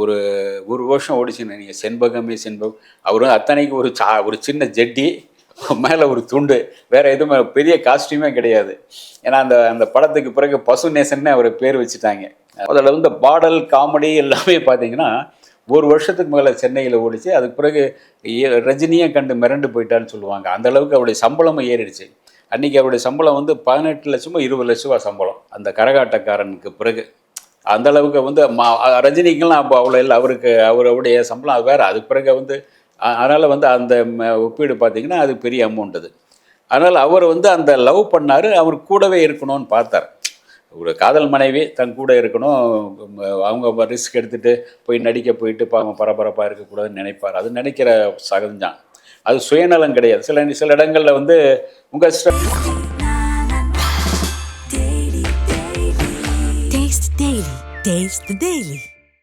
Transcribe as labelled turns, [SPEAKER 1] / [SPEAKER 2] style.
[SPEAKER 1] ஒரு ஒரு வருஷம் ஓடிச்சுன்னு நீங்கள் செண்பகமே செண்பகம். அவரும் அத்தனைக்கு ஒரு சின்ன ஜட்டி மேலே ஒரு துண்டு, வேறு எதுவுமே பெரிய காஸ்டியூமே கிடையாது. ஏன்னா அந்த அந்த படத்துக்கு பிறகு பசு நேசன்னு அவர் பேர் வச்சுட்டாங்க. அதில் வந்து பாடல் காமெடி எல்லாமே பார்த்தீங்கன்னா ஒரு வருஷத்துக்கு மேலே சென்னையில் ஓடிச்சு. அதுக்கு பிறகு ரஜினியை கண்டு மிரண்டு போயிட்டான்னு சொல்லுவாங்க. அந்த அளவுக்கு அவருடைய சம்பளமும் ஏறிடுச்சு. அன்றைக்கி அவருடைய சம்பளம் வந்து 18 லட்சமோ 20 லட்ச ரூபா சம்பளம் அந்த கரகாட்டக்காரனுக்கு பிறகு. அந்த அளவுக்கு வந்து ரஜினிக்கெல்லாம் அப்போ அவ்வளோ இல்லை. அவருடைய சம்பளம் அது வேறு. அதுக்கு பிறகு வந்து அதனால் வந்து அந்த ஒப்பீடு பார்த்திங்கன்னா அது பெரிய அமௌண்ட் அது. அதனால் அவர் வந்து அந்த லவ் பண்ணார். அவர் கூடவே இருக்கணும்னு பார்த்தார். ஒரு காதல் மனைவி தன் கூட இருக்கணும், அவங்க ரிஸ்க் எடுத்துகிட்டு போய் நடிக்க போயிட்டு பரபரப்பாக இருக்கக்கூடாதுன்னு நினைப்பார். அது நினைக்கிற சகஜம்தான். அது சுயநலம் கிடையாது. சில இடங்களில் வந்து உங்கள்
[SPEAKER 2] Taste the Daily.